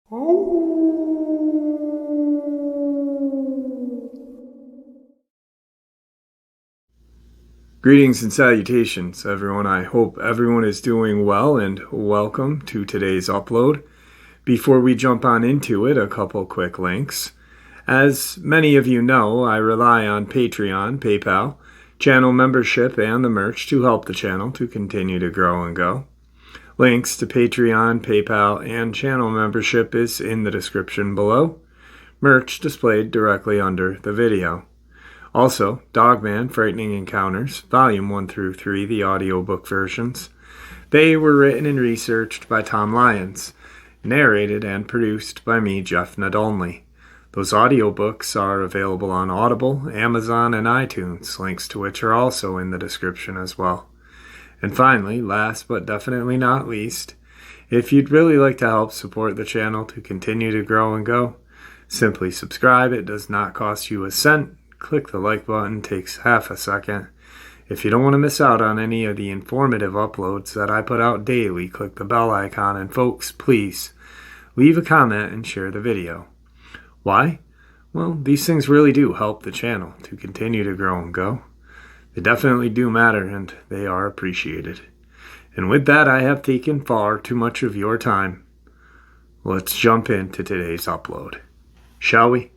Greetings and salutations, everyone. I hope everyone is doing well, and welcome to today's upload. Before we jump on into it, a couple quick links. As many of you know, I rely on Patreon, PayPal, channel membership, and the merch to help the channel to continue to grow and go. Links to Patreon, PayPal, and channel membership is in the description below. Merch displayed directly under the video. Also, Dogman Frightening Encounters, Volume 1 through 3, the audiobook versions. They were written and researched by Tom Lyons, narrated and produced by me, Jeff Nadolny. Those audiobooks are available on Audible, Amazon, and iTunes, links to which are also in the description as well. And finally, last but definitely not least, if you'd really like to help support the channel to continue to grow and go, simply subscribe. It does not cost you a cent. Click the like button, takes half a second. If you don't want to miss out on any of the informative uploads that I put out daily, click the bell icon, and folks, please leave a comment and share the video. Why? Well, these things really do help the channel to continue to grow and go. They definitely do matter, and they are appreciated. And with that, I have taken far too much of your time. Let's jump into today's upload, shall we?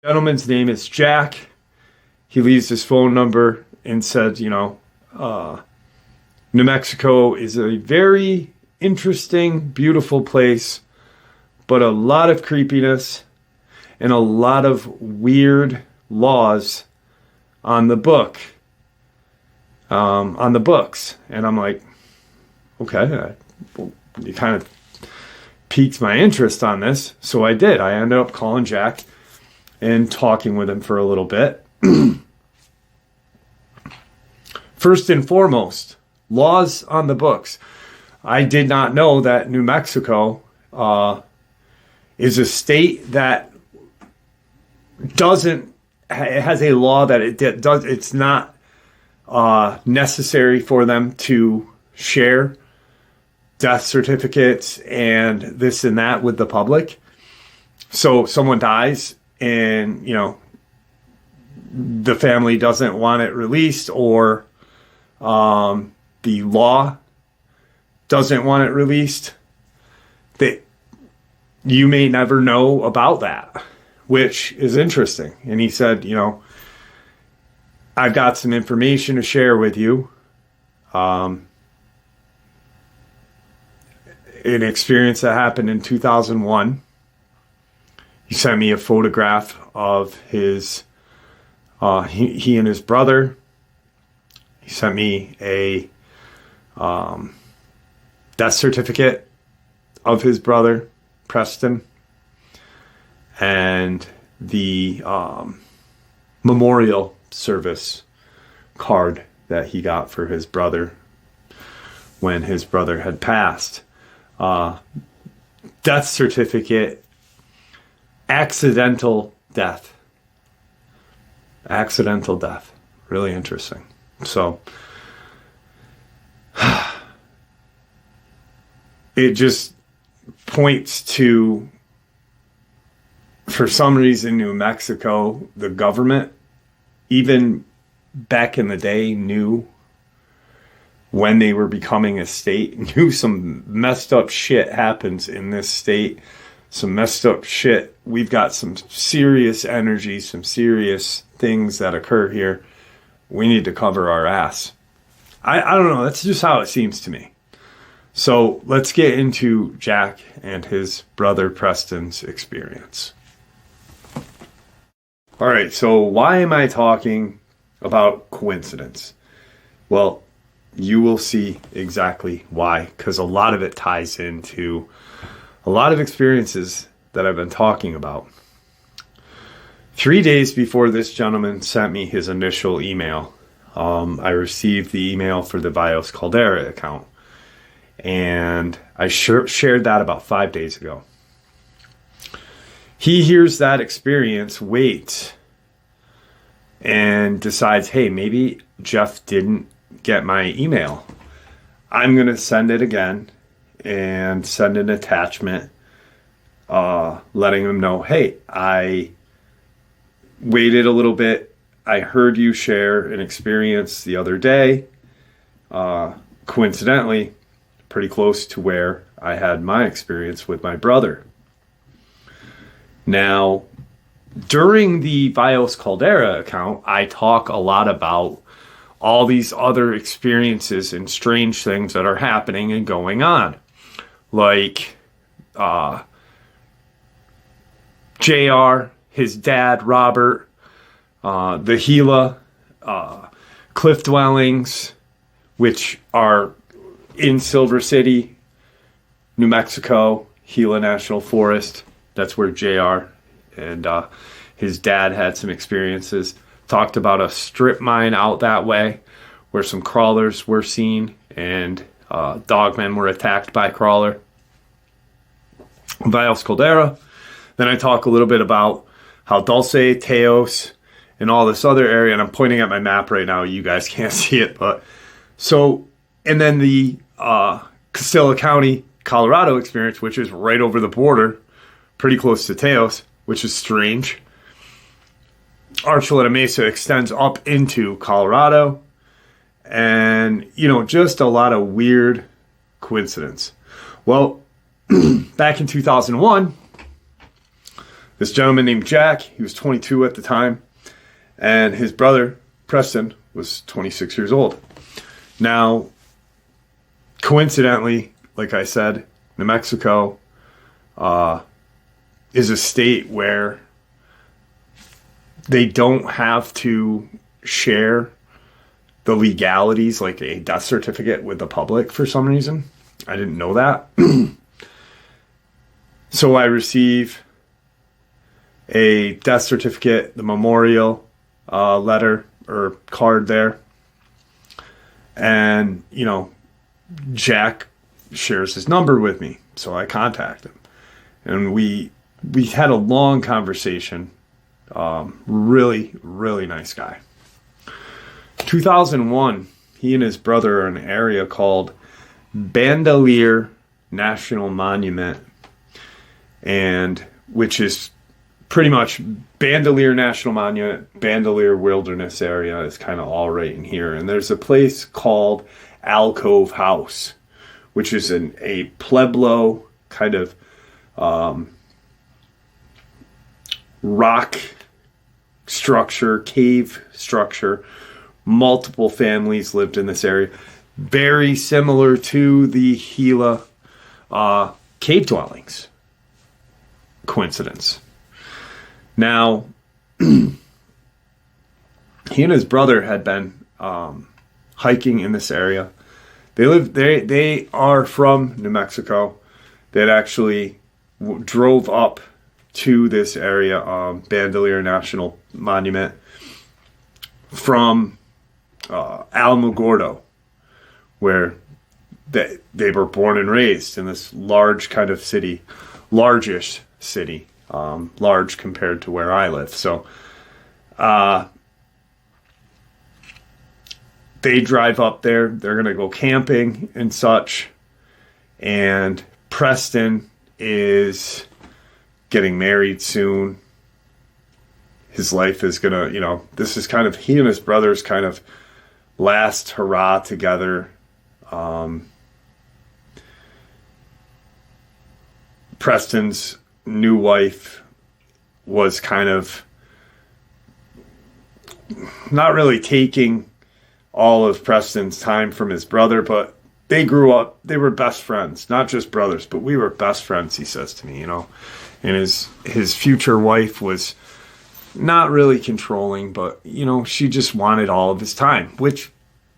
The gentleman's name is Jack. He leaves his phone number and said, New Mexico is a very interesting, beautiful place, but a lot of creepiness and a lot of weird laws on the books. And I'm like, okay, you kind of piqued my interest on this. So I did. I ended up calling Jack and talking with him for a little bit. First and foremost, laws on the books. I did not know that New Mexico is a state that has a law that it's not necessary for them to share death certificates and this and that with the public. So someone dies and, the family doesn't want it released, or the law doesn't want it released, that you may never know about that, which is interesting. And he said, I've got some information to share with you. An experience that happened in 2001. He sent me a photograph of his, he and his brother. He sent me a death certificate of his brother, Preston, and the memorial service card that he got for his brother when his brother had passed. Death certificate, accidental death. Accidental death. Really interesting. So, it just points to, for some reason, New Mexico, the government, even back in the day, knew when they were becoming a state, knew some messed up shit happens in this state. Some messed up shit. We've got some serious energy, some serious things that occur here. We need to cover our ass. I don't know. That's just how it seems to me. So let's get into Jack and his brother Preston's experience. All right. So why am I talking about coincidence? Well, you will see exactly why, because a lot of it ties into a lot of experiences that I've been talking about. 3 days before this gentleman sent me his initial email, I received the email for the Vios Caldera account. And I shared that about 5 days ago. He hears that experience, waits, and decides, hey, maybe Jeff didn't get my email. I'm going to send it again and send an attachment letting them know, hey, I waited a little bit. I heard you share an experience the other day, coincidentally, pretty close to where I had my experience with my brother. Now, during the Vios Caldera account, I talk a lot about all these other experiences and strange things that are happening and going on. Like JR, his dad, Robert, the Gila, cliff dwellings, which are in Silver City, New Mexico, Gila National Forest. That's where JR and his dad had some experiences. Talked about a strip mine out that way where some crawlers were seen and dogmen were attacked by crawler. Vios Caldera. Then I talk a little bit about how Dulce, Teos, and all this other area, and I'm pointing at my map right now. You guys can't see it, but so, and then the Castilla County, Colorado experience, which is right over the border, pretty close to Teos, which is strange. Archuleta Mesa extends up into Colorado, and, you know, just a lot of weird coincidence. Well, back in 2001, this gentleman named Jack, he was 22 at the time, and his brother, Preston, was 26 years old. Now, coincidentally, like I said, New Mexico is a state where they don't have to share the legalities like a death certificate with the public for some reason. I didn't know that. So I receive a death certificate, the memorial letter or card there. And, you know, Jack shares his number with me. So I contact him. And we had a long conversation. Really, really nice guy. 2001, he and his brother are in an area called Bandelier National Monument, and which is pretty much Bandelier National Monument, Bandelier Wilderness Area is kind of all right in here. And there's a place called Alcove House, which is a Pueblo kind of rock structure, cave structure. Multiple families lived in this area. Very similar to the Gila cave dwellings. Coincidence. Now, he and his brother had been hiking in this area. They are from New Mexico. They had actually drove up to this area, Bandelier National Monument, from Alamogordo, where they were born and raised in this large kind of city, largish city, large compared to where I live. So they drive up there. They're going to go camping and such. And Preston is getting married soon. His life is going to, you know, this is kind of he and his brother's kind of last hurrah together. Preston's new wife was kind of not really taking all of Preston's time from his brother, but they grew up, they were best friends, not just brothers, but we were best friends, he says to me, you know. And his future wife was not really controlling, but, you know, she just wanted all of his time, which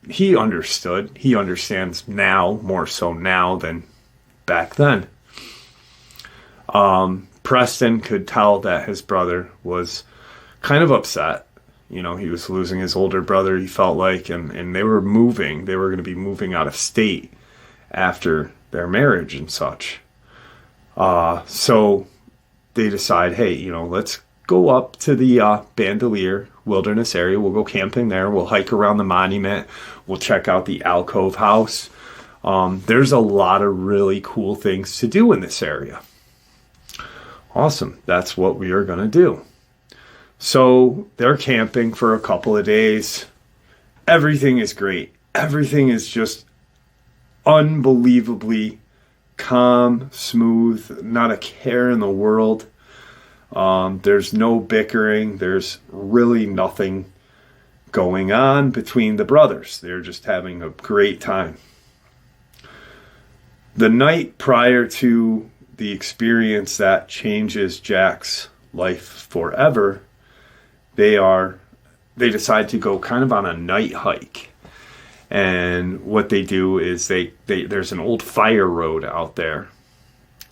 he understood. He understands now, more so now than back then. Preston could tell that his brother was kind of upset. You know, he was losing his older brother, he felt like, and they were moving. They were going to be moving out of state after their marriage and such. So they decide, hey, you know, let's go up to the Bandelier Wilderness area. We'll go camping there. We'll hike around the monument. We'll check out the Alcove House. There's a lot of really cool things to do in this area. Awesome. That's what we are going to do. So they're camping for a couple of days. Everything is great. Everything is just unbelievably calm, smooth, not a care in the world. There's no bickering. There's really nothing going on between the brothers. They're just having a great time. The night prior to the experience that changes Jack's life forever, they decide to go kind of on a night hike. And what they do is there's an old fire road out there,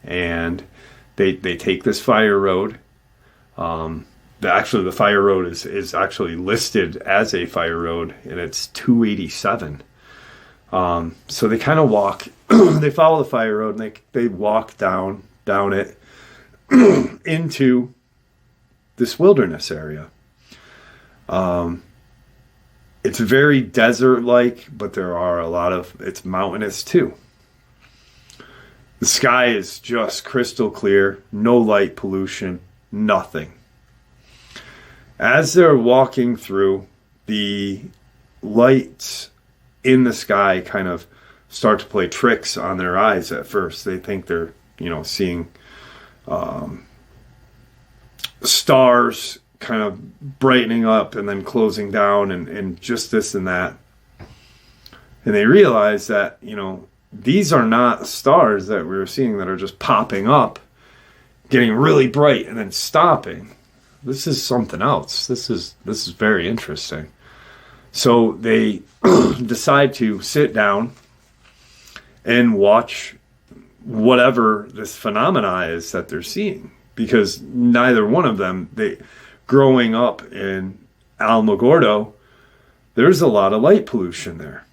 and they take this fire road. The fire road is actually listed as a fire road, and it's 287. So they kind of walk, they follow the fire road, and they walk down it into this wilderness area. It's very desert-like, but it's mountainous too. The sky is just crystal clear, no light pollution, nothing. As they're walking through, the lights in the sky kind of start to play tricks on their eyes at first. They think they're, seeing stars kind of brightening up and then closing down and just this and that. And they realize that, these are not stars that we were seeing that are just popping up, getting really bright and then stopping. This is something else. This is very interesting. So they decide to sit down and watch whatever this phenomena is that they're seeing, because neither one of them, growing up in Alamogordo, there's a lot of light pollution there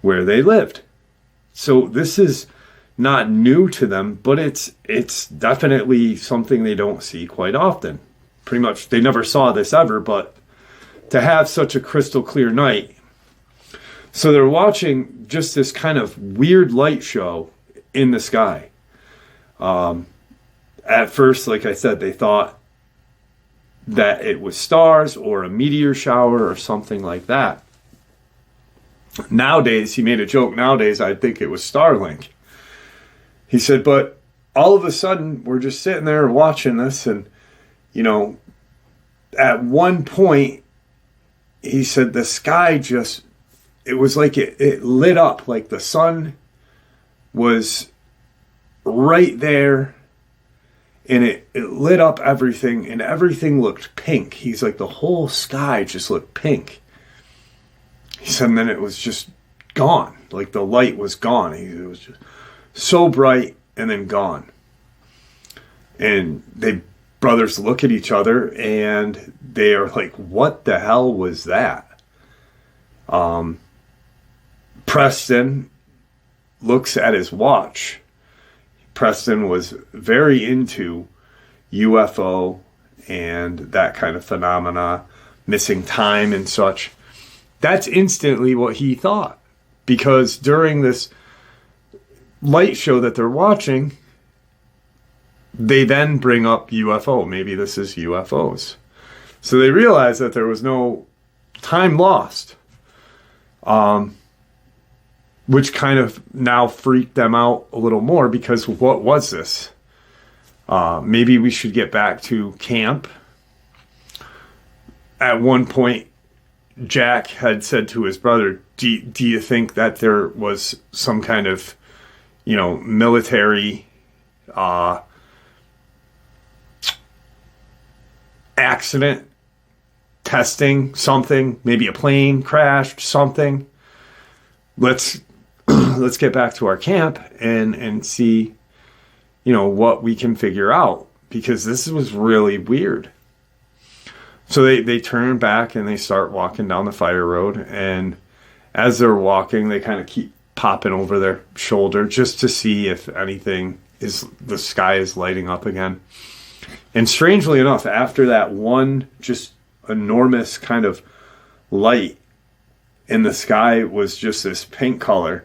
where they lived. So this is not new to them, but it's definitely something they don't see quite often. Pretty much they never saw this ever, but to have such a crystal clear night. So they're watching just this kind of weird light show in the sky. At first, like I said, they thought that it was stars or a meteor shower or something like that. Nowadays, he made a joke, I'd think it was Starlink. He said, but all of a sudden, we're just sitting there watching this, and, at one point, he said the sky it was like it lit up, like the sun was right there, and it lit up everything, and everything looked pink. He's like, the whole sky just looked pink. He said, and then it was just gone. Like the light was gone. It was just so bright and then gone. And brothers look at each other and they are like, what the hell was that? Preston looks at his watch. Preston was very into UFO and that kind of phenomena, missing time and such. That's instantly what he thought, because during this light show that they're watching, they then bring up UFO. Maybe this is UFOs. So they realized that there was no time lost, which kind of now freaked them out a little more, because what was this? Maybe we should get back to camp. At one point, Jack had said to his brother, do you think that there was some kind of, military accident, testing, something, maybe a plane crashed, something? Let's get back to our camp and see, what we can figure out, because this was really weird. So they turn back and they start walking down the fire road, and as they're walking, they kind of keep popping over their shoulder just to see if the sky is lighting up again. And strangely enough, after that one just enormous kind of light in the sky was just this pink color,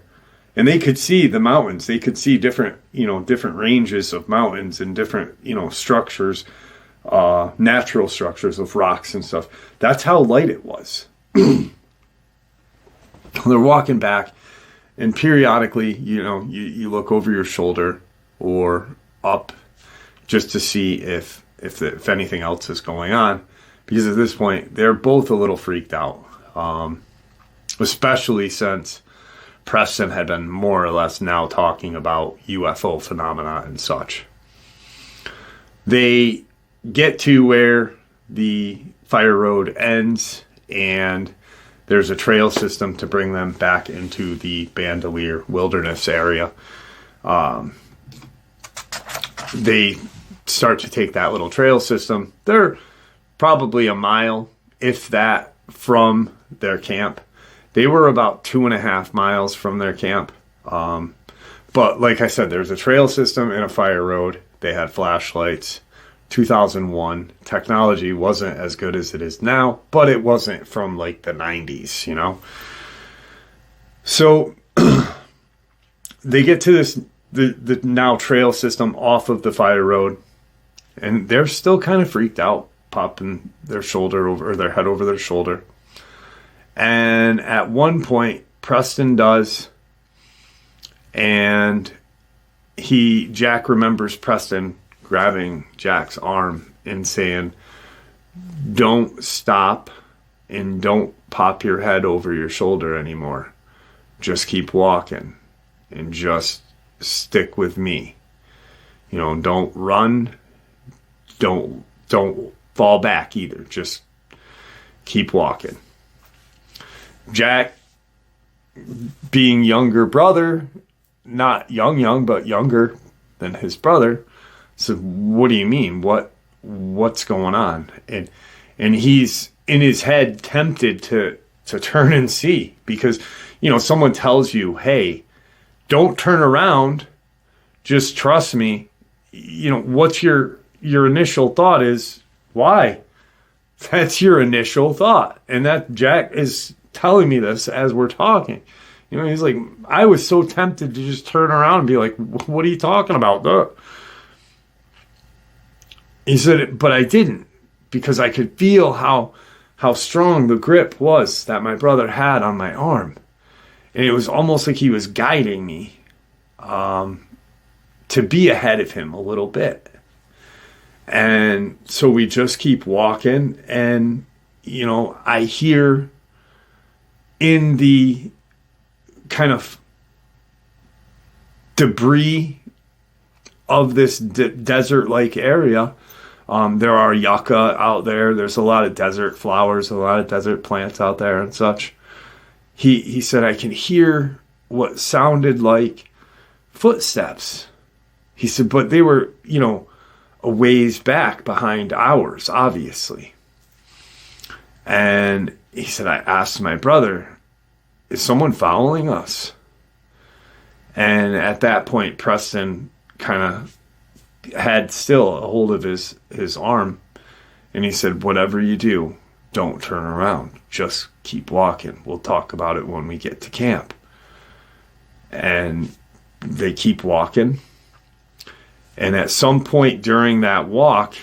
And they could see the mountains. They could see different, different ranges of mountains and different, structures, natural structures of rocks and stuff. That's how light it was. They're walking back, and periodically, you look over your shoulder or up just to see if anything else is going on. Because at this point, they're both a little freaked out, especially since Preston had been more or less now talking about UFO phenomena and such. They get to where the fire road ends, and there's a trail system to bring them back into the Bandelier Wilderness area. They start to take that little trail system. They're probably a mile, if that, from their camp. They were about 2.5 miles from their camp. But like I said, there's a trail system and a fire road. They had flashlights. 2001. Technology wasn't as good as it is now, but it wasn't from like the 90s, So they get to the now trail system off of the fire road, and they're still kind of freaked out, popping their shoulder over, or their head over their shoulder. And at one point, Preston does, and Jack remembers Preston grabbing Jack's arm and saying, "Don't stop and don't pop your head over your shoulder anymore. Just keep walking and just stick with me. Don't run. Don't fall back either. Just keep walking." Jack, being younger brother, not young, but younger than his brother, said, "What do you mean? What's going on?" And he's in his head tempted to turn and see, because, someone tells you, "Hey, don't turn around, just trust me." What's your initial thought is, why? That's your initial thought. And that Jack is telling me this as we're talking. He's like, I was so tempted to just turn around and be like, "What are you talking about?" He said, but I didn't, because I could feel how strong the grip was that my brother had on my arm. And it was almost like he was guiding me to be ahead of him a little bit. And so we just keep walking, and, I hear in the kind of debris of this desert-like area, there are yucca out there. There's a lot of desert flowers, a lot of desert plants out there and such. He said, I can hear what sounded like footsteps. He said, but they were, a ways back behind ours, obviously. And he said, I asked my brother, is someone following us? And at that point, Preston kind of had still a hold of his arm. And he said, whatever you do, don't turn around. Just keep walking. We'll talk about it when we get to camp. And they keep walking. And at some point during that walk,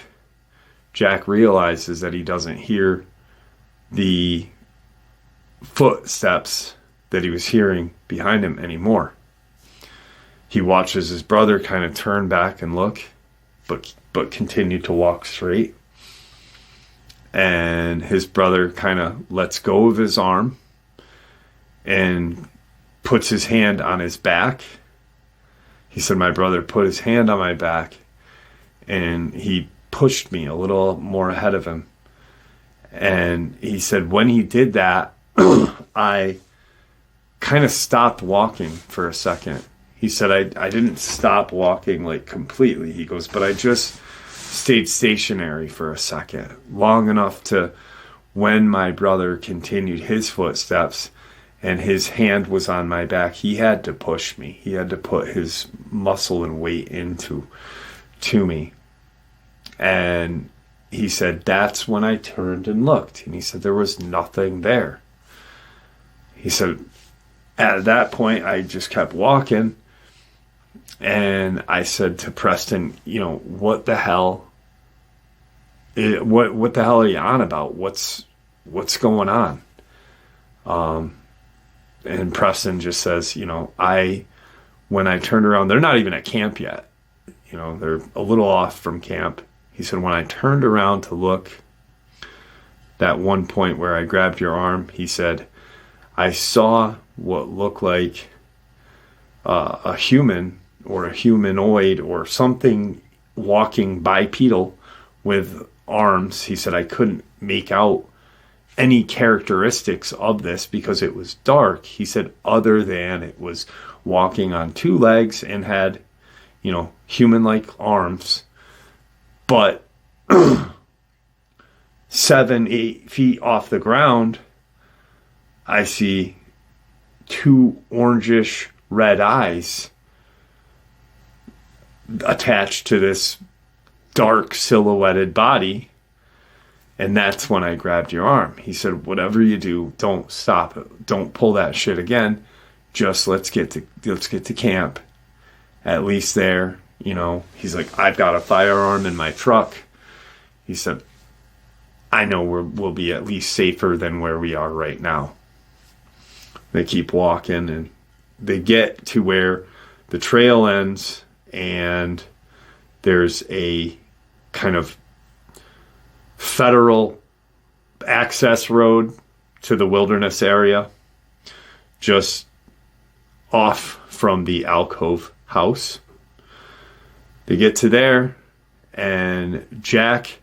Jack realizes that he doesn't hear the footsteps that he was hearing behind him anymore. He watches his brother kind of turn back and look, but continue to walk straight. And his brother kind of lets go of his arm and puts his hand on his back. He said, my brother put his hand on my back and he pushed me a little more ahead of him. And he said, when he did that, I kind of stopped walking for a second. He said, I didn't stop walking like completely. He goes, but I just stayed stationary for a second, long enough to when my brother continued his footsteps and his hand was on my back, he had to push me. He had to put his muscle and weight into me. And he said, that's when I turned and looked. And he said, there was nothing there. He said, at that point, I just kept walking, and I said to Preston, what the hell? What the hell are you on about? What's going on? And Preston just says, when I turned around, they're not even at camp yet. They're a little off from camp. He said, when I turned around to look, that one point where I grabbed your arm, he said, I saw what looked like a human or a humanoid or something walking bipedal with arms. He said, I couldn't make out any characteristics of this because it was dark. He said, other than it was walking on two legs and had, human-like arms, but 7-8 feet off the ground, I see two orangish red eyes attached to this dark silhouetted body. And that's when I grabbed your arm. He said, whatever you do, don't stop it. Don't pull that shit again. Just let's get to camp. At least there, he's like, I've got a firearm in my truck. He said, I know we'll be at least safer than where we are right now. They keep walking, and they get to where the trail ends, and there's a kind of federal access road to the wilderness area just off from the alcove house. They get to there, and Jack,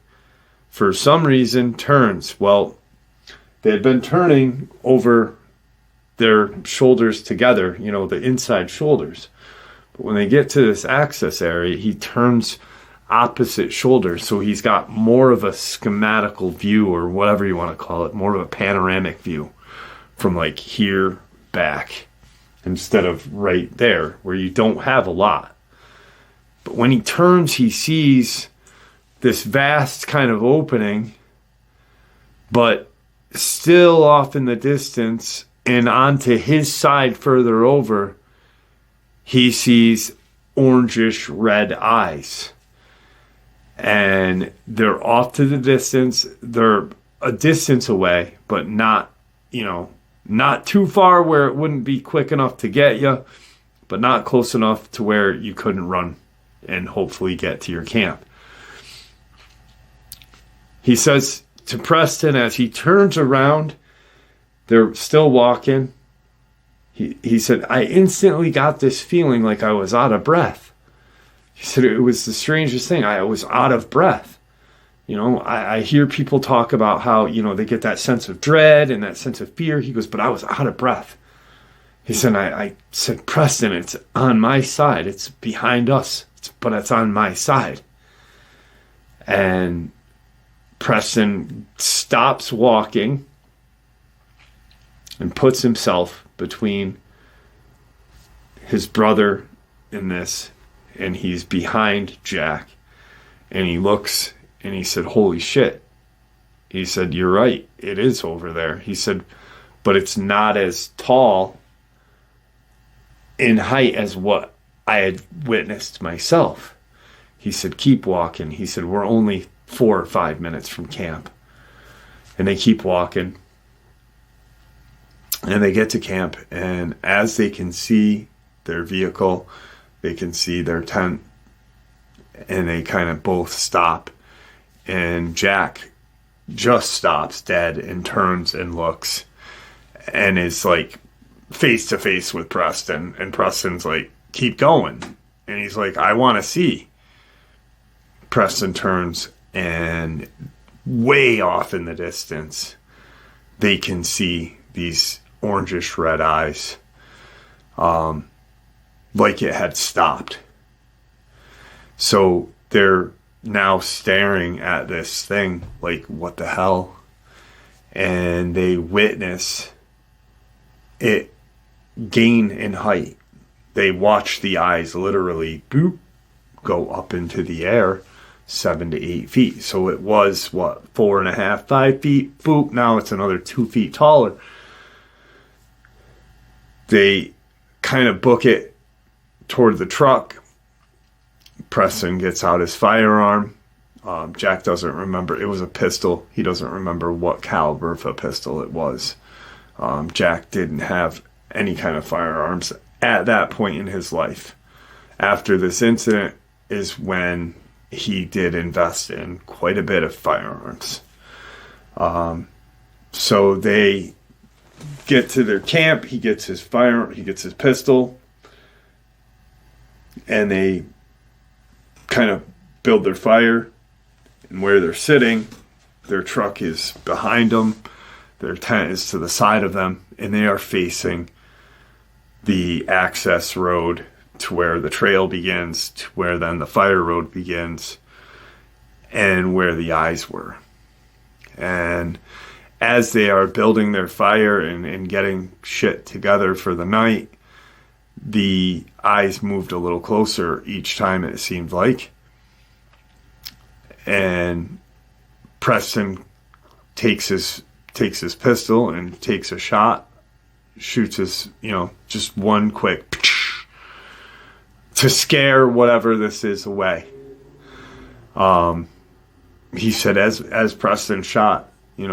for some reason, turns. Well, they had been turning over their shoulders together, the inside shoulders. But when they get to this access area, he turns opposite shoulder. So he's got more of a schematical view, or whatever you want to call it, more of a panoramic view from like here back instead of right there where you don't have a lot. But when he turns, he sees this vast kind of opening, but still off in the distance, and onto his side further over, he sees orangish red eyes. And they're off to the distance. They're a distance away, but not too far where it wouldn't be quick enough to get you, but not close enough to where you couldn't run and hopefully get to your camp. He says to Preston as he turns around, they're still walking. He said, I instantly got this feeling like I was out of breath. He said it was the strangest thing. I was out of breath. I hear people talk about how, they get that sense of dread and that sense of fear. He goes, but I was out of breath. He said, I said, Preston, it's on my side. It's behind us, but it's on my side. And Preston stops walking and puts himself between his brother and this, and he's behind Jack. And he looks and he said, holy shit. He said, you're right, it is over there. He said, but it's not as tall in height as what I had witnessed myself. He said, keep walking. He said, we're only 4 or 5 minutes from camp. And they keep walking. And they get to camp, and as they can see their vehicle, they can see their tent, and they kind of both stop. And Jack just stops dead and turns and looks and is like face to face with Preston. And Preston's like, keep going. And he's like, I want to see. Preston turns, and way off in the distance, they can see these orangish red eyes, like it had stopped. So they're now staring at this thing like, what the hell? And they witness it gain in height. They watch the eyes literally boop, go up into the air 7 to 8 feet. So it was 4.5, 5 feet, boop, now it's another 2 feet taller. They kind of book it toward the truck. Preston gets out his firearm. Jack doesn't remember. It was a pistol. He doesn't remember what caliber of a pistol it was. Jack didn't have any kind of firearms at that point in his life. After this incident is when he did invest in quite a bit of firearms. So they get to their camp. He gets his pistol, and they kind of build their fire. And where they're sitting, their truck is behind them. Their tent is to the side of them, and they are facing the access road to where the trail begins, to where then the fire road begins, and where the eyes were. And as they are building their fire and getting shit together for the night, the eyes moved a little closer each time, it seemed like. And Preston takes his pistol and takes a shot, shoots his, just one quick to scare whatever this is away. He said as Preston shot, he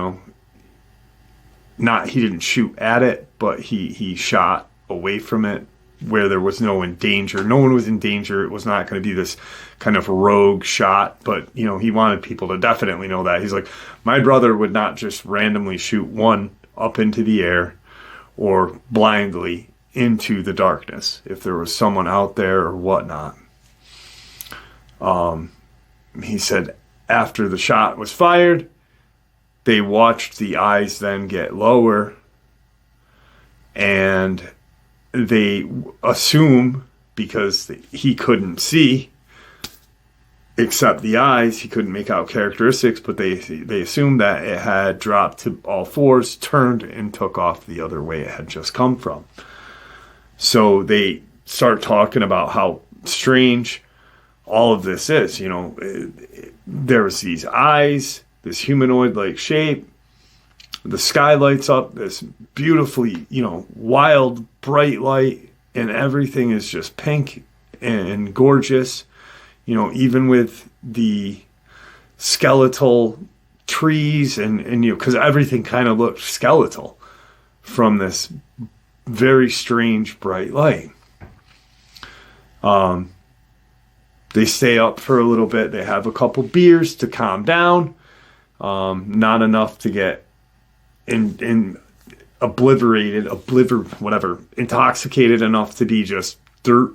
didn't shoot at it, but he shot away from it where there was no one in danger. No one was in danger. It was not going to be this kind of rogue shot, but he wanted people to definitely know that. He's like, my brother would not just randomly shoot one up into the air or blindly into the darkness if there was someone out there or whatnot. He said after the shot was fired, they watched the eyes then get lower, and they assume, because he couldn't see except the eyes, he couldn't make out characteristics, but they assumed that it had dropped to all fours, turned, and took off the other way it had just come from. So they start talking about how strange all of this is. There was these eyes, this humanoid-like shape. The sky lights up, this beautifully, wild, bright light, and everything is just pink and gorgeous. Even with the skeletal trees and because everything kind of looked skeletal from this very strange bright light. They stay up for a little bit. They have a couple beers to calm down. Not enough to get intoxicated enough to be just dirt.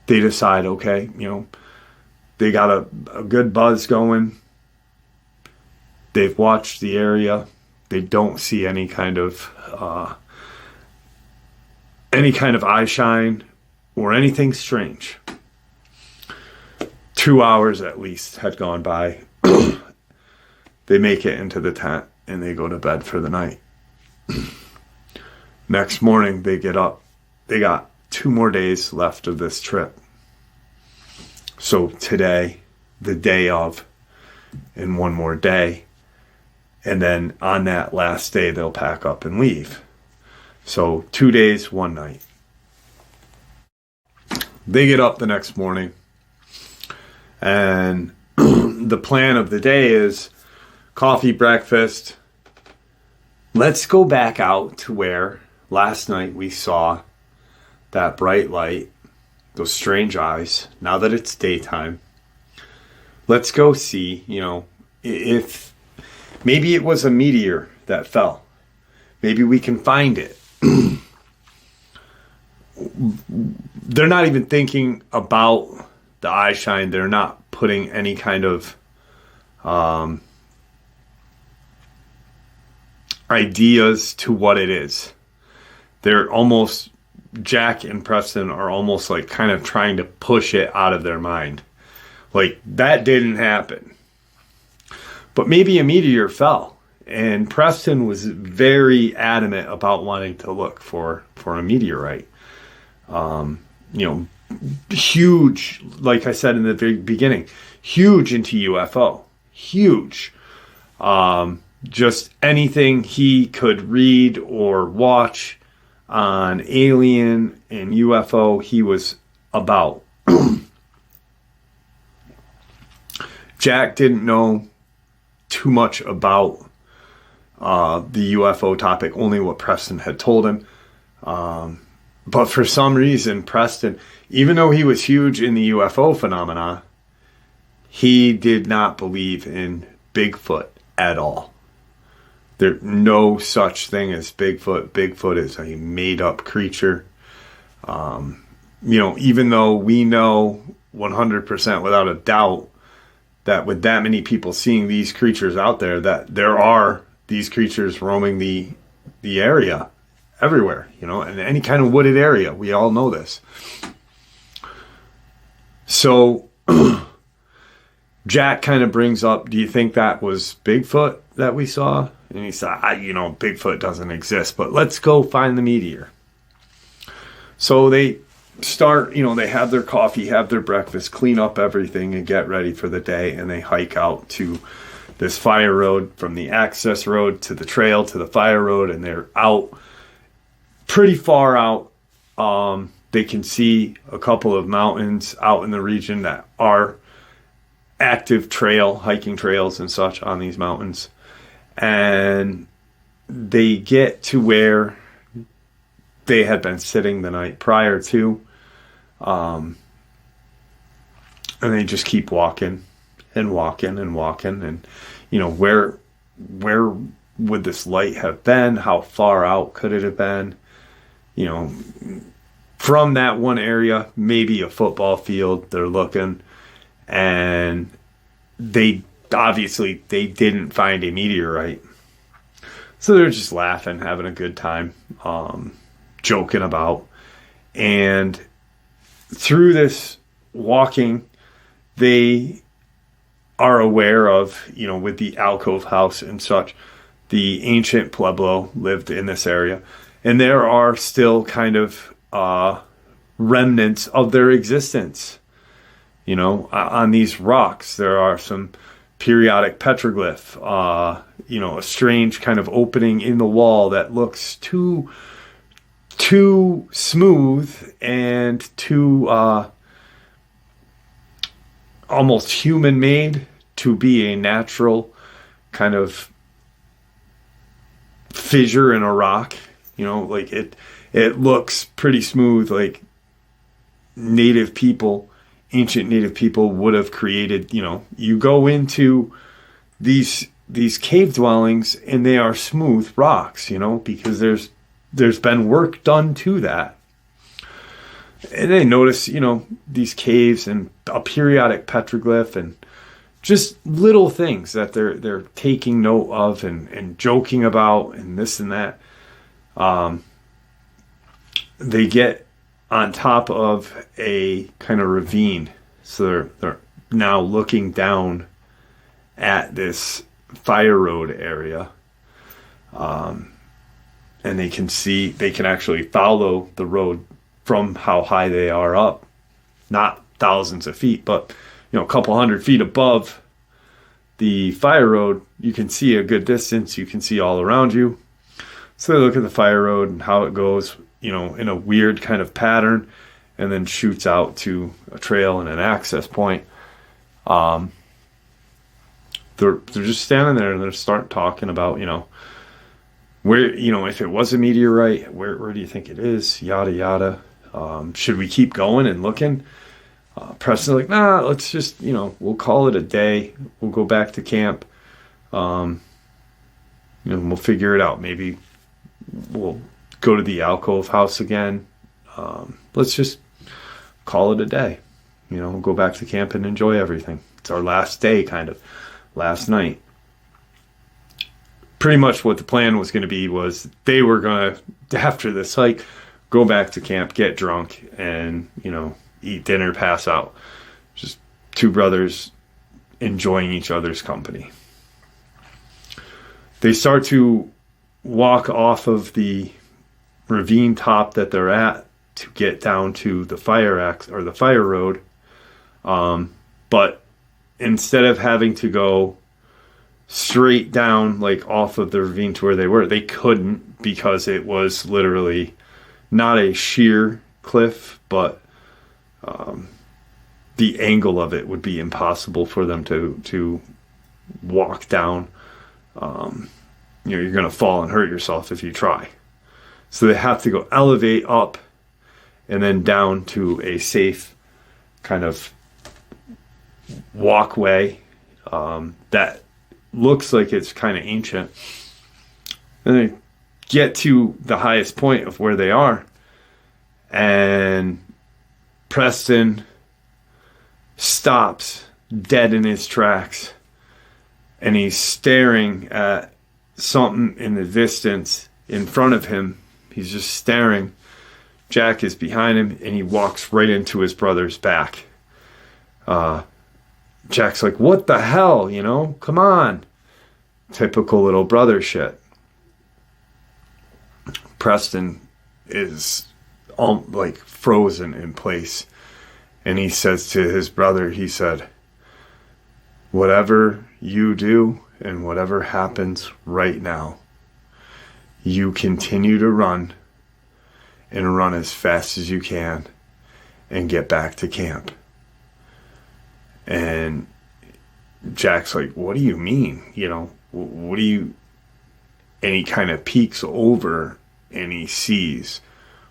They decide, okay, they got a good buzz going. They've watched the area. They don't see any kind of eye shine or anything strange. 2 hours at least had gone by. They make it into the tent and they go to bed for the night. Next morning they get up. They got 2 more days left of this trip. So today, the day of, and 1 more day. And then on that last day, they'll pack up and leave. So 2 days, 1 night. They get up the next morning. And the plan of the day is coffee, breakfast. Let's go back out to where last night we saw that bright light, those strange eyes. Now that it's daytime, let's go see, if maybe it was a meteor that fell. Maybe we can find it. They're not even thinking about the eye shine. They're not putting any kind of ideas to what it is. They're almost, Jack and Preston are almost like kind of trying to push it out of their mind. Like, that didn't happen. But maybe a meteor fell. And Preston was very adamant about wanting to look for a meteorite. Huge, like I said in the very beginning, huge into UFO. Huge. just anything he could read or watch on alien and UFO, he was about. Jack didn't know too much about the UFO topic, only what Preston had told him. But for some reason, Preston, even though he was huge in the UFO phenomena, he did not believe in Bigfoot at all. There's no such thing as Bigfoot. Bigfoot is a made-up creature. Even though we know 100% without a doubt that with that many people seeing these creatures out there, that there are these creatures roaming the area everywhere, in any kind of wooded area. We all know this. So Jack kind of brings up, do you think that was Bigfoot that we saw? And he said, Bigfoot doesn't exist, but let's go find the meteor. So they start, they have their coffee, have their breakfast, clean up everything, and get ready for the day. And they hike out to this fire road, from the access road to the trail to the fire road. And they're out pretty far out. They can see a couple of mountains out in the region that are active hiking trails and such on these mountains. And they get to where they had been sitting the night prior to. And they just keep walking and walking and walking. And, where would this light have been? How far out could it have been? From that one area, maybe a football field, they're looking. And they didn't find a meteorite. So they're just laughing, having a good time, joking about. And through this walking, they are aware of, with the alcove house and such, the ancient Pueblo lived in this area. And there are still kind of remnants of their existence. On these rocks, there are some periodic petroglyph, a strange kind of opening in the wall that looks too smooth and too almost human made to be a natural kind of fissure in a rock. Like it looks pretty smooth, like ancient native people would have created. You go into these cave dwellings and they are smooth rocks, because there's been work done to that. And they notice, these caves and a periodic petroglyph and just little things that they're taking note of and joking about and this and that. They get on top of a kind of ravine. So they're now looking down at this fire road area. And they can actually follow the road from how high they are up. Not thousands of feet, but a couple hundred feet above the fire road, you can see a good distance. You can see all around you. So they look at the fire road and how it goes, in a weird kind of pattern, and then shoots out to a trail and an access point. They're just standing there and they're start talking about, where, if it was a meteorite, where do you think it is? Yada, yada. Should we keep going and looking? Preston's like, nah, let's just, we'll call it a day. We'll go back to camp. We'll figure it out. Maybe we'll go to the alcove house again. Let's just call it a day. We'll go back to camp and enjoy everything. It's our last day, kind of. Last night. Pretty much what the plan was going to be was they were going to, after this hike, go back to camp, get drunk, and, eat dinner, pass out. Just two brothers enjoying each other's company. They start to walk off of the ravine top that they're at to get down to the the fire road. But instead of having to go straight down, like off of the ravine to where they were. They couldn't, because it was literally not a sheer cliff, but the angle of it would be impossible for them to walk down. You're going to fall and hurt yourself if you try. So they have to go elevate up and then down to a safe kind of walkway that looks like it's kind of ancient. And they get to the highest point of where they are, and Preston stops dead in his tracks, and he's staring at something in the distance in front of him. He's just staring. Jack is behind him, and he walks right into his brother's back. Jack's like, what the hell, come on. Typical little brother shit. Preston is like frozen in place. And he says to his brother, he said, whatever you do and whatever happens right now, you continue to run and run as fast as you can and get back to camp. And Jack's like, what do you mean? What do you... And he kind of peeks over and he sees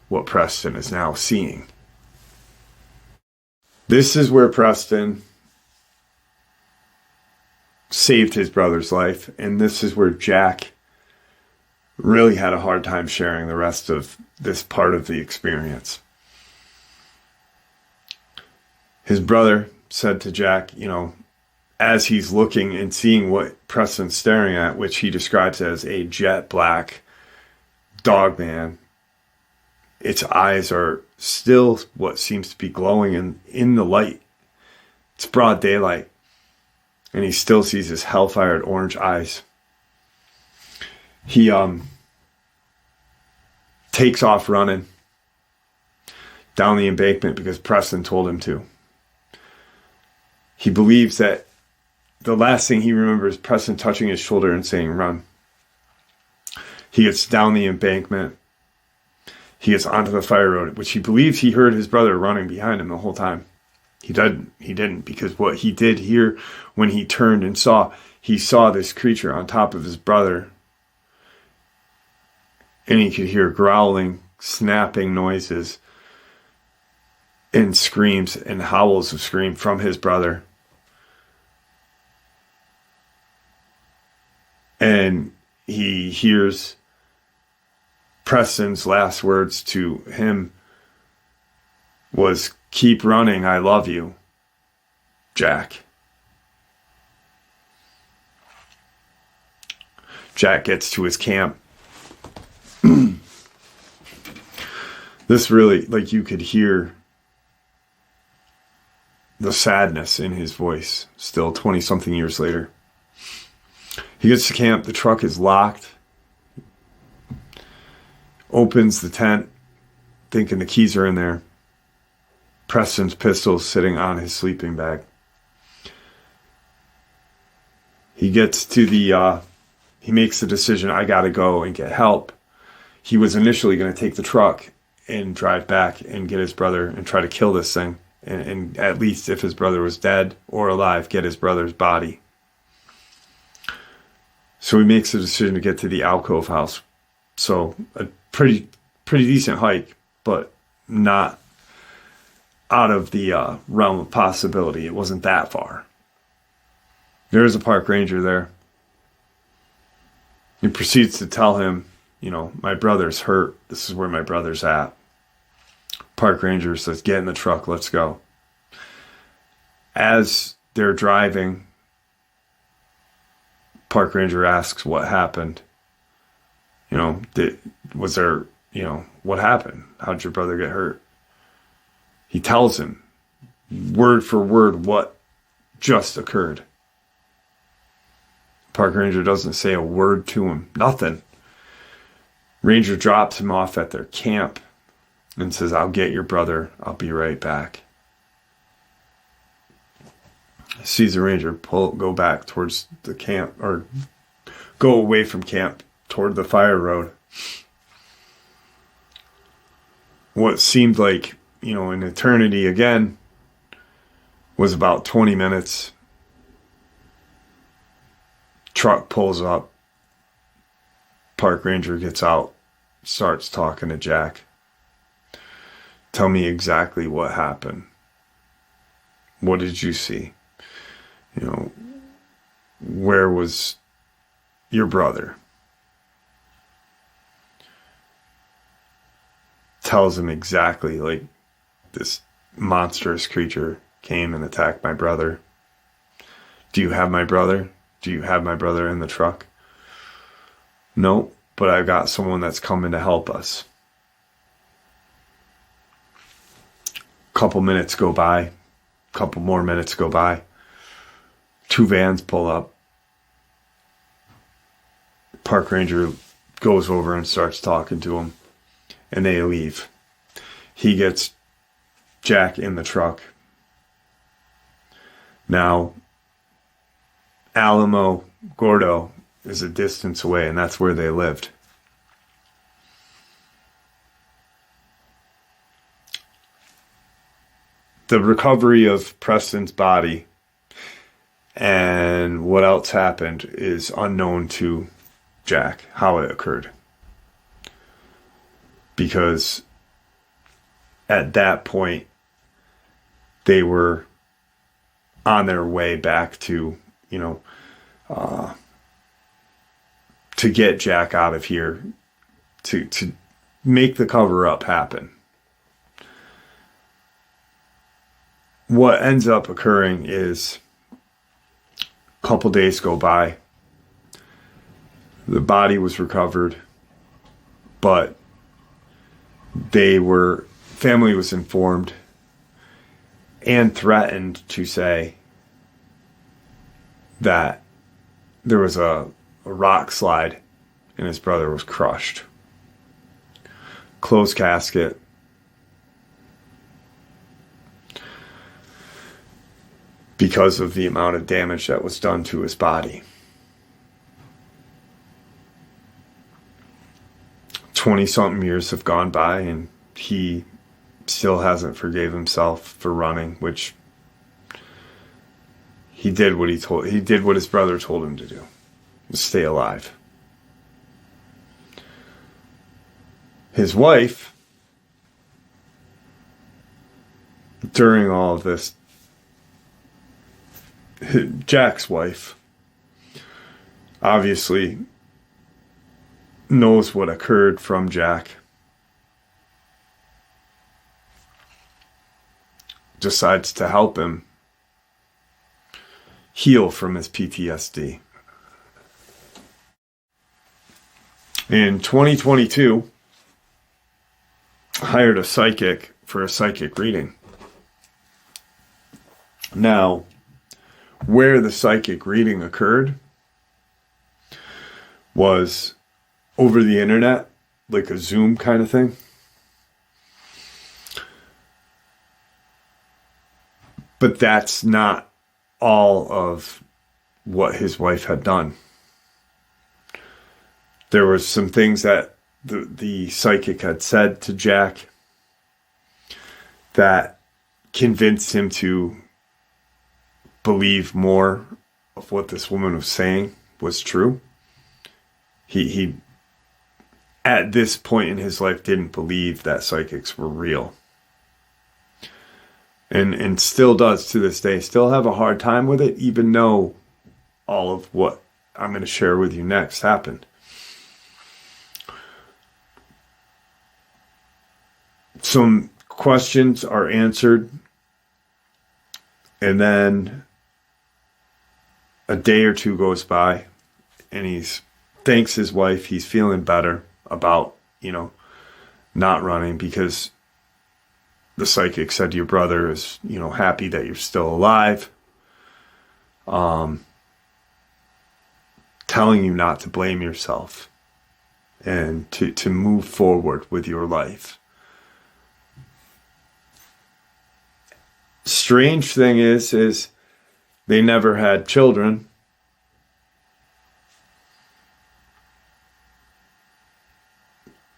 what Preston is now seeing. This is where Preston saved his brother's life, and this is where Jack really had a hard time sharing the rest of this part of the experience. His brother said to Jack, as he's looking and seeing what Preston's staring at, which he describes as a jet black Dogman, its eyes are still what seems to be glowing in the light. It's broad daylight, and he still sees his hellfired orange eyes. He takes off running down the embankment because Preston told him to. He believes that the last thing he remembers is Preston touching his shoulder and saying, run. He gets down the embankment. He gets onto the fire road, which he believes he heard his brother running behind him the whole time. He didn't, because what he did hear when he turned and saw this creature on top of his brother. And he could hear growling, snapping noises, and screams and howls of scream from his brother. And he hears Preston's last words to him was, keep running, I love you, Jack. Jack gets to his camp. This really, like, you could hear the sadness in his voice still 20-something years later. He gets to camp. The truck is locked. Opens the tent, thinking the keys are in there. Preston's pistol sitting on his sleeping bag. He gets to he makes the decision, I gotta go and get help. He was initially going to take the truck and drive back and get his brother and try to kill this thing. And at least if his brother was dead or alive, get his brother's body. So he makes the decision to get to the alcove house. So a pretty decent hike, but not out of the realm of possibility. It wasn't that far. There's a park ranger there. He proceeds to tell him, my brother's hurt. This is where my brother's at. Park ranger says, get in the truck, let's go. As they're driving, park ranger asks what happened. Was there, what happened? How'd your brother get hurt? He tells him word for word what just occurred. Park ranger doesn't say a word to him. Nothing. Ranger drops him off at their camp and says, I'll get your brother. I'll be right back. sees the ranger go back towards the camp, or go away from camp toward the fire road. What seemed like, an eternity again was about 20 minutes. Truck pulls up. Park ranger gets out, starts talking to Jack. Tell me exactly what happened. What did you see? Where was your brother? Tells him exactly, like, this monstrous creature came and attacked my brother. Do you have my brother? Do you have my brother in the truck? No, but I've got someone that's coming to help us. Couple minutes go by. Couple more minutes go by. 2 vans pull up. Park ranger goes over and starts talking to him, and they leave. He gets Jack in the truck. Now, Alamo Gordo is a distance away, and that's where they lived. The recovery of Preston's body and what else happened is unknown to Jack, how it occurred. Because at that point, they were on their way back to, to get Jack out of here, to make the cover-up happen. What ends up occurring is a couple days go by. The body was recovered, but family was informed and threatened to say that there was a rock slide and his brother was crushed. Closed casket. Because of the amount of damage that was done to his body. 20-something years have gone by, and he still hasn't forgave himself for running, which he did what his brother told him to do, was stay alive. His wife, during all of this, Jack's wife, obviously knows what occurred from Jack. Decides to help him heal from his PTSD. In 2022, hired a psychic for a psychic reading. Now, where the psychic reading occurred was over the internet, like a Zoom kind of thing. But that's not all of what his wife had done. There was some things that the psychic had said to Jack that convinced him to believe more of what this woman was saying was true. He at this point in his life didn't believe that psychics were real. And still does to this day. Still have a hard time with it, even though all of what I'm going to share with you next happened. Some questions are answered, and then a day or two goes by, and he thanks his wife. He's feeling better about, not running, because the psychic said your brother is, happy that you're still alive. Telling you not to blame yourself and to move forward with your life. Strange thing is They never had children.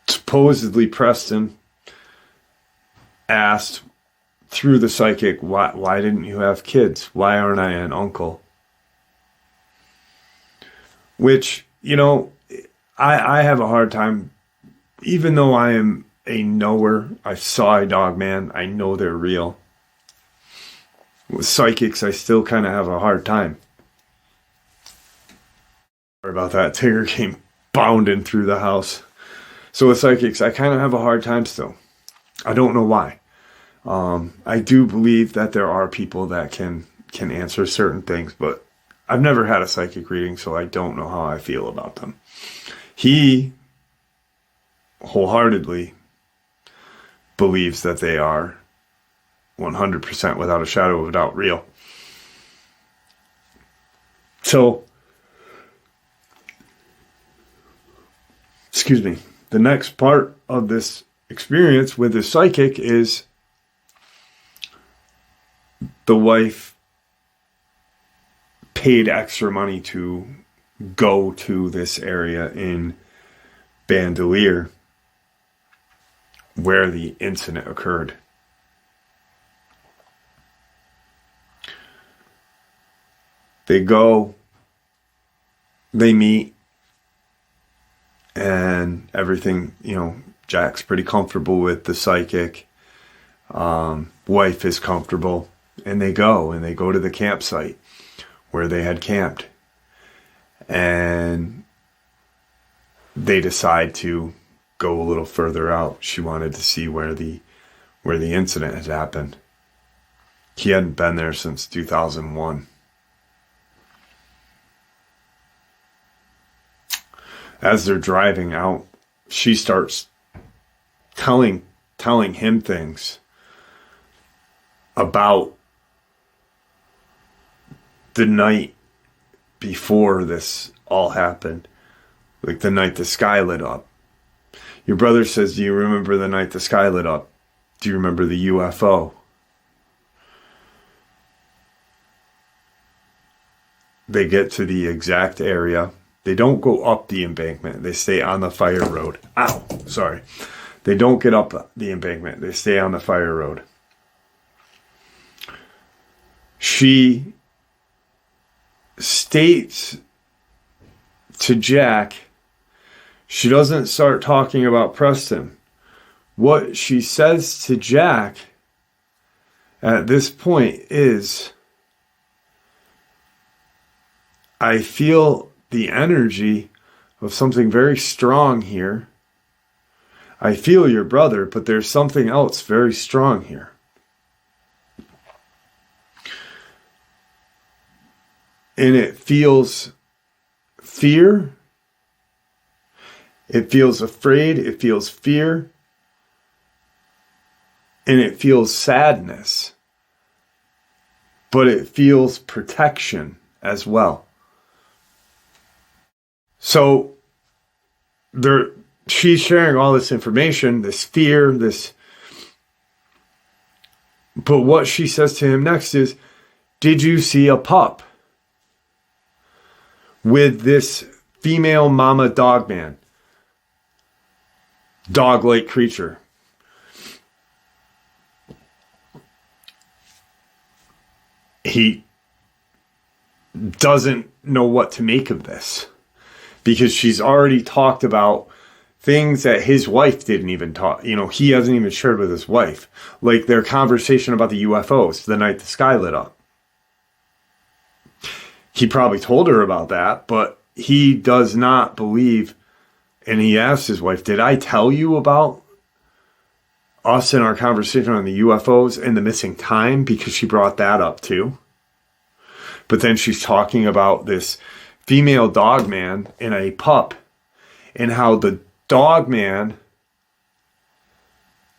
Supposedly, Preston asked through the psychic, why didn't you have kids? Why aren't I an uncle? Which, you know, I have a hard time, even though I am a knower, I saw a dog man, I know they're real. With psychics, I still kind of have a hard time. Sorry about that. Tigger came bounding through the house. So with psychics, I kind of have a hard time still. I don't know why. I do believe that there are people that can answer certain things, but I've never had a psychic reading, so I don't know how I feel about them. He wholeheartedly believes that they are 100% without a shadow of a doubt real. So, excuse me, the next part of this experience with the psychic is the wife paid extra money to go to this area in Bandelier where the incident occurred. They go, they meet, and everything, you know, Jack's pretty comfortable with the psychic. Wife is comfortable, and they go to the campsite where they had camped. And they decide to go a little further out. She wanted to see where the incident had happened. He hadn't been there since 2001. As they're driving out, she starts telling him things about the night before this all happened. Like the night the sky lit up. Your brother says, do you remember the night the sky lit up? Do you remember the UFO? They get to the exact area. They don't go up the embankment. They stay on the fire road. Ow, sorry. They don't get up the embankment. They stay on the fire road. She states to Jack, she doesn't start talking about Preston. What she says to Jack at this point is, I feel the energy of something very strong here. I feel your brother, but there's something else very strong here. And it feels fear. It feels afraid. It feels fear. And it feels sadness. But it feels protection as well. So she's sharing all this information, this fear, but what she says to him next is, did you see a pup with this female mama dog man, dog-like creature? He doesn't know what to make of this, because she's already talked about things that his wife didn't even talk. You know, he hasn't even shared with his wife. Like their conversation about the UFOs the night the sky lit up. He probably told her about that, but he does not believe. And he asked his wife, did I tell you about us in our conversation on the UFOs and the missing time? Because she brought that up too. But then she's talking about this female dog man and a pup, and how the dog man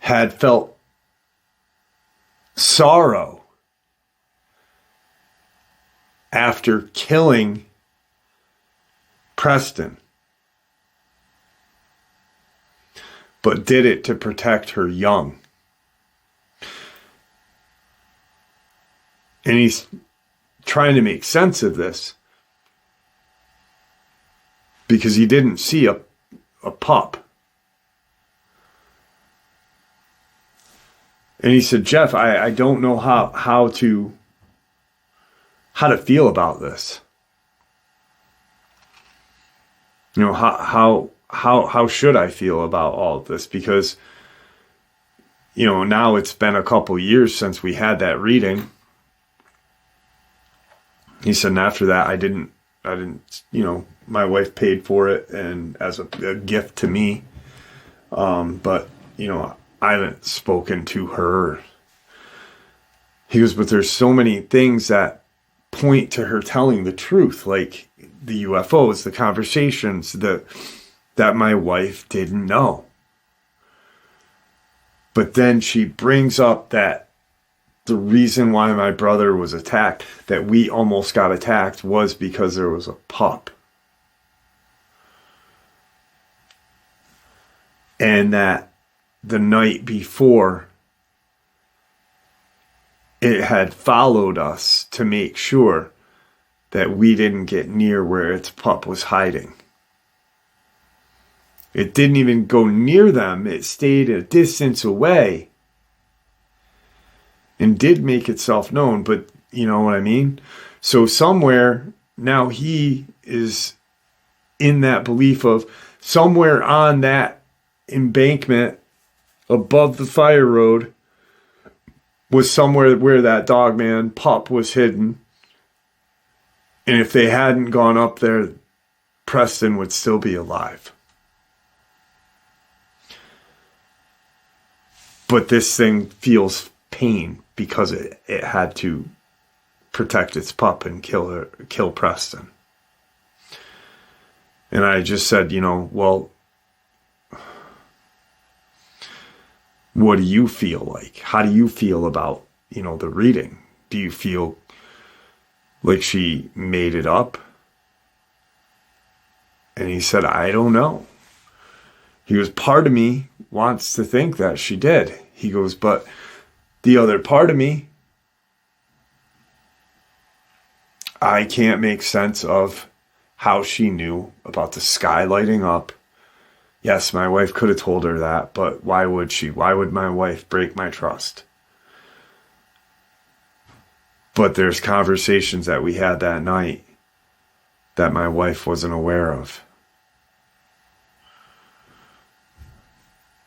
had felt sorrow after killing Preston, but did it to protect her young. And he's trying to make sense of this because he didn't see a pup. And he said, Jeff, I don't know how to feel about this. You know, how should I feel about all of this? Because, you know, now it's been a couple years since we had that reading. He said, and after that, I didn't, you know, my wife paid for it and as a gift to me. But, you know, I haven't spoken to her. He goes, but there's so many things that point to her telling the truth, like the UFOs, the conversations that my wife didn't know. But then she brings up that the reason why my brother was attacked, that we almost got attacked, was because there was a pup. And that the night before, it had followed us to make sure that we didn't get near where its pup was hiding. It didn't even go near them. It stayed a distance away and did make itself known, but you know what I mean? So somewhere now he is in that belief of somewhere on that embankment above the fire road was somewhere where that Dogman pup was hidden. And if they hadn't gone up there, Preston would still be alive. But this thing feels pain because it had to protect its pup and kill Preston. And I just said, you know, well, what do you feel like? How do you feel about, you know, the reading? Do you feel like she made it up? And he said, I don't know. He goes, part of me wants to think that she did. He goes, but the other part of me, I can't make sense of how she knew about the sky lighting up. Yes, my wife could have told her that, but why would she? Why would my wife break my trust? But there's conversations that we had that night that my wife wasn't aware of.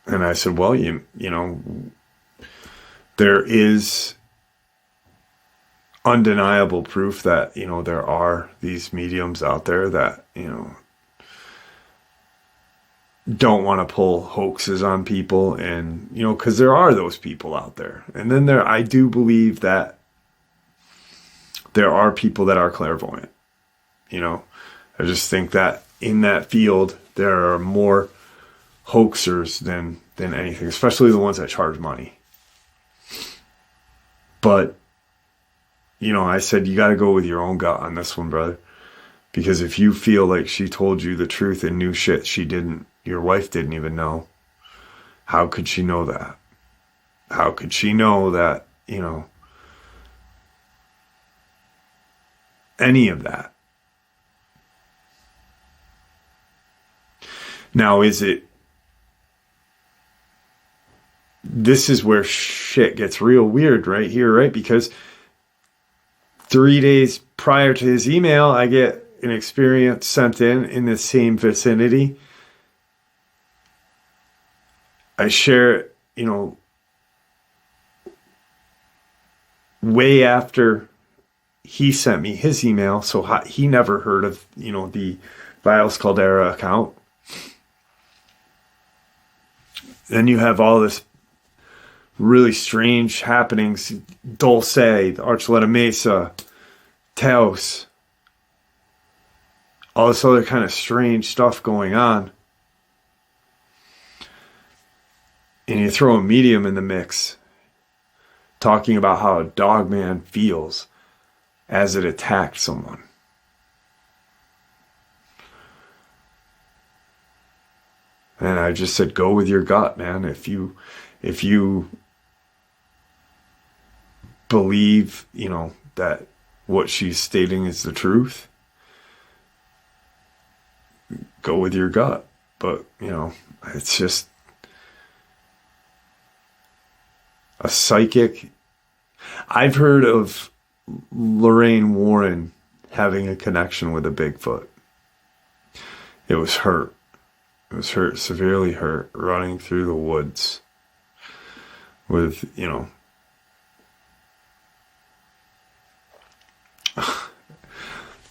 And I said, well, you know, there is undeniable proof that, you know, there are these mediums out there that, you know, don't want to pull hoaxes on people. And, you know, because there are those people out there. And then I do believe that there are people that are clairvoyant. You know, I just think that in that field, there are more hoaxers than anything, especially the ones that charge money. But, you know, I said, you got to go with your own gut on this one, brother. Because if you feel like she told you the truth and knew shit she didn't, your wife didn't even know, how could she know that? How could she know that, you know, any of that? Now, this is where shit gets real weird right here, right? Because 3 days prior to his email, I get an experience sent in the same vicinity. I share it, you know, way after he sent me his email. So he never heard of, you know, the Viles Caldera account. Then you have all this really strange happenings. Dulce, Archuleta Mesa, Taos. All this other kind of strange stuff going on. And you throw a medium in the mix, talking about how a Dogman feels as it attacked someone. And I just said, go with your gut, man. If you believe, you know, that what she's stating is the truth, go with your gut. But, you know, it's just a psychic. I've heard of Lorraine Warren having a connection with a Bigfoot. It was hurt. It was hurt, severely hurt, running through the woods with, you know,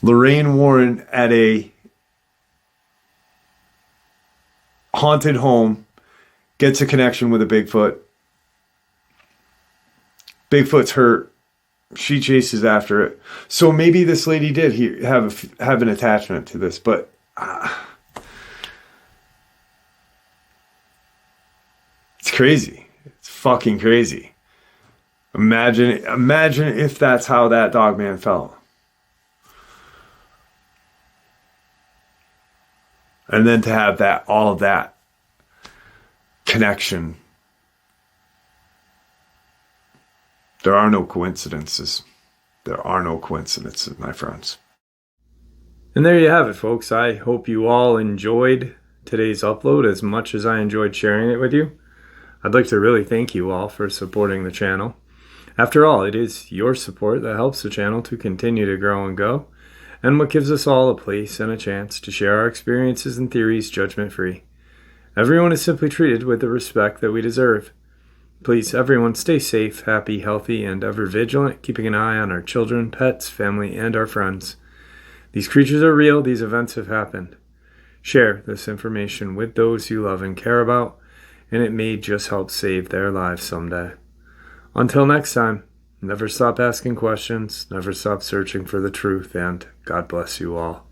Lorraine Warren at a haunted home gets a connection with a Bigfoot. Bigfoot's hurt. She chases after it. So maybe this lady did have an attachment to this, but it's crazy. It's fucking crazy. Imagine if that's how that dog man felt. And then to have all of that connection. There are no coincidences. There are no coincidences, my friends. And there you have it, folks. I hope you all enjoyed today's upload as much as I enjoyed sharing it with you. I'd like to really thank you all for supporting the channel. After all, it is your support that helps the channel to continue to grow and go, and what gives us all a place and a chance to share our experiences and theories judgment-free. Everyone is simply treated with the respect that we deserve. Please, everyone, stay safe, happy, healthy, and ever vigilant, keeping an eye on our children, pets, family, and our friends. These creatures are real. These events have happened. Share this information with those you love and care about, and it may just help save their lives someday. Until next time, never stop asking questions, never stop searching for the truth, and God bless you all.